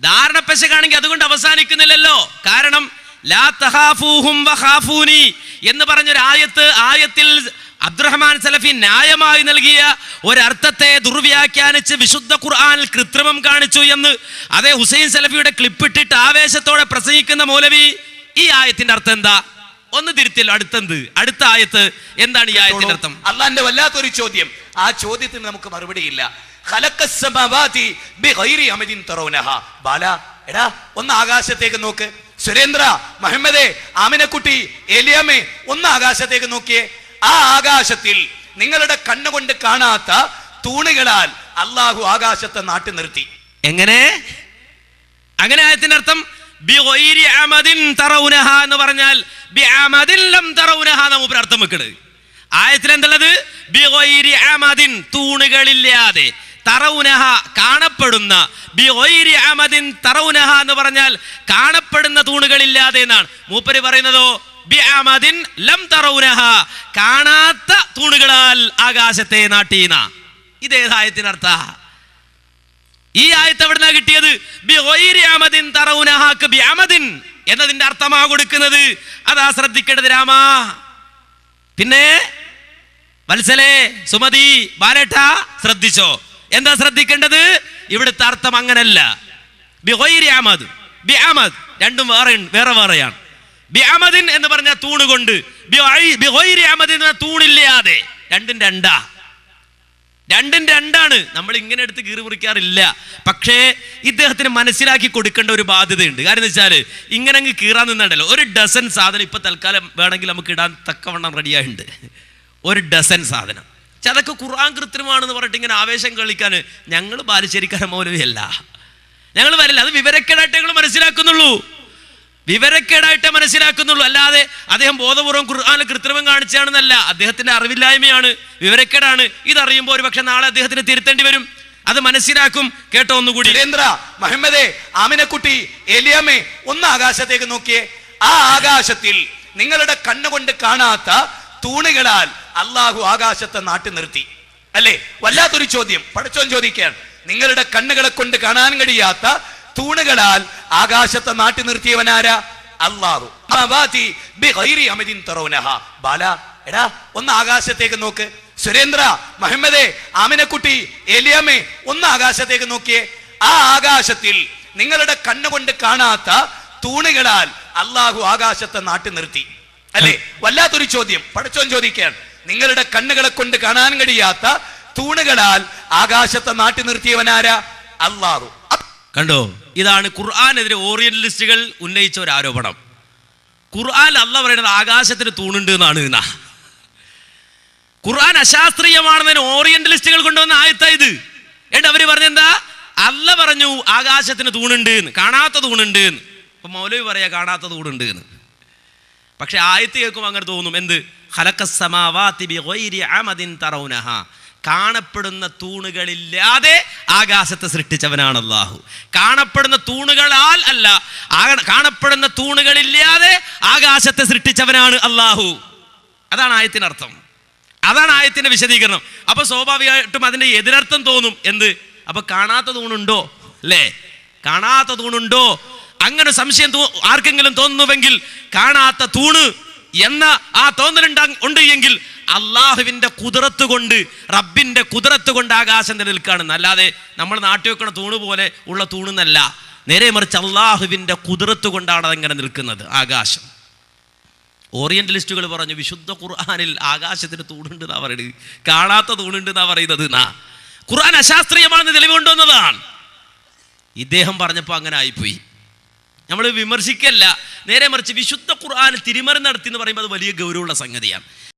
ധാരണ പെശകാണെങ്കിൽ അതുകൊണ്ട് അവസാനിക്കുന്നില്ലല്ലോ. കാരണം ലാ തഖാഫൂഹും വഖാഫൂനി എന്ന് പറഞ്ഞൊരു ആയത്തിൽ അബ്ദുറഹ്മാൻ സലഫി ന്യായമായി നൽകിയ ഒരർത്ഥത്തെ ദുർവ്യാഖ്യാനിച്ച് വിശുദ്ധ ഖുർആനിൽ കൃത്രിമം കാണിച്ചു എന്ന് അതേ ഹുസൈൻ സലഫിയുടെ ക്ലിപ്പിട്ടിട്ട് ആവേശത്തോടെ പ്രസംഗിക്കുന്ന മൗലവി ഈ ആയത്തിന്റെ അർത്ഥം എന്താ ഒന്ന് തിരുത്തില്ലോ. അടുത്ത ആയത്ത് എന്താണ് ഈ ആയത്തിന്റെ അർത്ഥം? അള്ളാന്റെ വല്ലാത്തൊരു ചോദ്യം. ആ ചോദ്യത്തിന് നമുക്ക് മറുപടിയില്ല. എടാ ഒന്ന് ആകാശത്തേക്ക് നോക്ക്. സുരേന്ദ്ര, മുഹമ്മദേ, ആമിനക്കുട്ടി, ഏലിയാമേ, ഒന്ന് ആകാശത്തേക്ക് നോക്കിയേ. ആ ആകാശത്തിൽ നിങ്ങളുടെ കണ്ണുകൊണ്ട് കാണാത്ത തൂണുകളാൽ അള്ളാഹു ആകാശത്തെ നാട്ടി നിർത്തി. എങ്ങനെ? അങ്ങനെ ആയത്തിന്റെ അർത്ഥം എന്ന് പറഞ്ഞാൽ അർത്ഥം വെക്കണത് ആയത്തിൽ എന്തുള്ളത്? തൂണുകളില്ലാതെ, തറൗനഹ കാണപ്പെടുന്ന, എന്ന് പറഞ്ഞാൽ കാണപ്പെടുന്ന തൂണുകളില്ലാതെ എന്നാണ്. മൂപ്പര് പറയുന്നതോ കാണാത്ത തൂണുകളാൽ ആകാശത്തെ നാട്ടീന. ഇതേതായത്തിനർത്ഥ? ഈ ആയത്ത് എവിടുന്നാ കിട്ടിയത്? എന്നതിന്റെ അർത്ഥമാ കൊടുക്കുന്നത്. അതാ ശ്രദ്ധിക്കേണ്ടത് രാമാ. പിന്നെ വത്സലേ, സുമതി, ബാലേട്ട ശ്രദ്ധിച്ചോ? എന്താ ശ്രദ്ധിക്കേണ്ടത്? ഇവിടുത്തെ അർത്ഥം അങ്ങനല്ല. രണ്ടും വേറെയാണ്. ബിഅമദിൻ എന്ന് പറഞ്ഞ തൂണ് കൊണ്ട്, തൂണില്ലാതെ. രണ്ടും രണ്ടാണ്. നമ്മൾ ഇങ്ങനെ എടുത്ത് കീറി മുറിക്കാറില്ല. പക്ഷേ ഇദ്ദേഹത്തിന് മനസ്സിലാക്കി കൊടുക്കേണ്ട ഒരു ബാധ്യതയുണ്ട്. കാരണം എന്ന് വെച്ചാൽ ഇങ്ങനെ അങ്ങ് കീറാൻ നിന്നുണ്ടല്ലോ. ഒരു ഡസൻ സാധനം ഇപ്പൊ തൽക്കാലം വേണമെങ്കിൽ നമുക്ക് ഇടാൻ തക്കവണ്ണം റെഡിയായിട്ടുണ്ട്. ഒരു ഡസൻ സാധനം. പക്ഷെ അതൊക്കെ ഖുർആൻ കൃത്രിമാണെന്ന് പറഞ്ഞിട്ട് ഇങ്ങനെ ആവേശം കളിക്കാൻ ഞങ്ങൾ ബാലുശ്ശേരിക്കാരൻ മൗലവിയല്ല. ഞങ്ങൾ വരില്ല. അത് വിവരക്കേടായിട്ട് ഞങ്ങൾ മനസ്സിലാക്കുന്നുള്ളൂ. അല്ലാതെ അദ്ദേഹം ബോധപൂർവ്വം ഖുർആനിൽ കൃത്രിമം കാണിച്ചാണെന്നല്ല. അദ്ദേഹത്തിന്റെ അറിവില്ലായ്മയാണ്, വിവരക്കേടാണ്. ഇതറിയുമ്പോൾ ഒരു പക്ഷെ നാളെ അദ്ദേഹത്തിന് തിരുത്തേണ്ടി വരും. അത് മനസ്സിലാക്കും. കേട്ടോ ഒന്നുകൂടി. സുരേന്ദ്ര, മുഹമ്മദേ, ആമിനക്കുട്ടി, ഏലിയാമേ, ഒന്ന് ആകാശത്തേക്ക് നോക്കിയേ. ആ ആകാശത്തിൽ നിങ്ങളുടെ കണ്ണുകൊണ്ട് കാണാത്ത തൂണുകളാൽ അള്ളാഹു ആകാശത്തെ നാട്ടി നിർത്തി. അല്ലേ? വല്ലാത്തൊരു ചോദ്യം പടച്ചോൻ ചോദിക്കുകയാണ്. നിങ്ങളുടെ കണ്ണുകളെ കൊണ്ട് കാണാൻ കഴിയാത്ത തൂണുകളാൽ ആകാശത്തെ നാട്ടി നിർത്തിയവനാരാ? അല്ലാഹു. എടാ ഒന്ന് ആകാശത്തേക്ക് നോക്ക്. സുരേന്ദ്ര, മുഹമ്മദേ, ആമിനക്കുട്ടി, ഏലിയാമേ, ഒന്ന് ആകാശത്തേക്ക് നോക്കിയേ. ആ ആകാശത്തിൽ നിങ്ങളുടെ കണ്ണുകൊണ്ട് കാണാത്ത തൂണുകളാൽ അള്ളാഹു ആകാശത്തെ നാട്ടി നിർത്തി. അല്ലേ? വല്ലാത്തൊരു ചോദ്യം പടച്ചോൻ ചോദിക്കുകയാണ്. നിങ്ങളുടെ കണ്ണുകളെ കൊണ്ട് കാണാൻ കഴിയാത്ത തൂണുകളാൽ ആകാശത്തെ നാട്ടി നിർത്തിയവനാരാ? അല്ലാഹു. കണ്ടോ? ഇതാണ് ഖുർആനെതിരെ ഓറിയന്റലിസ്റ്റുകൾ ഉന്നയിച്ച ഒരു ആരോപണം. ഖുർആൻ അല്ലാഹ് പറയുന്നത് ആകാശത്തിന് തൂണുണ്ട് എന്നാണ്. ഖുർആൻ അശാസ്ത്രീയമാണെന്നതിന് ഓറിയന്റലിസ്റ്റുകൾ കൊണ്ടുവന്ന ആയത്താ ഇത്. എന്നിട്ട് അവര് പറഞ്ഞെന്താ? അല്ലാഹ് പറഞ്ഞു ആകാശത്തിന് തൂണുണ്ട് എന്ന്, കാണാത്ത തൂണുണ്ട് എന്ന്. അപ്പൊ മൗലവി പറയാ കാണാത്ത തൂണുണ്ട് എന്ന്. പക്ഷെ ആയത്ത് കേൾക്കുമ്പോൾ അങ്ങനെ തോന്നും. എന്ത്? ഖലഖസ് സമാവാതി ബിഗൈരി അമദിൻ തറൗനഹ. കാണപ്പെടുന്ന തൂണുകളില്ലാതെ ആകാശത്തെ സൃഷ്ടിച്ചവനാണ് അല്ലാഹു. കാണപ്പെടുന്ന തൂണുകളാൽ അല്ല, കാണപ്പെടുന്ന തൂണുകളില്ലാതെ ആകാശത്തെ സൃഷ്ടിച്ചവനാണ് അല്ലാഹു. അതാണ് ആയത്തിനർത്ഥം. അതാണ് ആയത്തിന്റെ വിശദീകരണം. അപ്പൊ സ്വാഭാവികമായിട്ടും അതിന്റെ എതിരർത്ഥം തോന്നും. എന്ത്? അപ്പൊ കാണാത്ത തൂണുണ്ടോ? അല്ലേ? കാണാത്ത തൂണുണ്ടോ? അങ്ങനെ സംശയം ആർക്കെങ്കിലും തോന്നുന്നുവെങ്കിൽ കാണാത്ത തൂണ് എന്ന ആ തോന്നലുണ്ട് എങ്കിൽ അള്ളാഹുവിന്റെ കുദറത്ത് കൊണ്ട്, റബ്ബിന്റെ കുദറത്ത് കൊണ്ട് ആകാശം നിലനിൽക്കുകയാണെന്ന്. അല്ലാതെ നമ്മൾ നാട്ടി വെക്കണ തൂണ് പോലെ ഉള്ള തൂണെന്നല്ല. നേരെ മറിച്ച് അള്ളാഹുവിന്റെ കുദറത്ത് കൊണ്ടാണ് അതെങ്ങനെ നിൽക്കുന്നത് ആകാശം. ഓറിയന്റലിസ്റ്റുകൾ പറഞ്ഞു വിശുദ്ധ ഖുർആനിൽ ആകാശത്തിന് തൂണുണ്ട് എന്നാ പറയുന്നത്, കാണാത്ത തൂണുണ്ട് എന്നാ പറയുന്നത്. ഖുർആൻ അശാസ്ത്രീയമാണെന്ന് തെളിവുകൊണ്ടുവന്നതാണ്. ഇദ്ദേഹം പറഞ്ഞപ്പോൾ അങ്ങനെ ആയിപ്പോയി. നമ്മൾ വിമർശിക്കല്ല, നേരെ മറിച്ച് വിശുദ്ധ ഖുർആനിൽ തിരിമറി നടത്തി എന്ന് പറയുമ്പോൾ അത് വലിയ ഗൗരവമുള്ള സംഗതിയാണ്.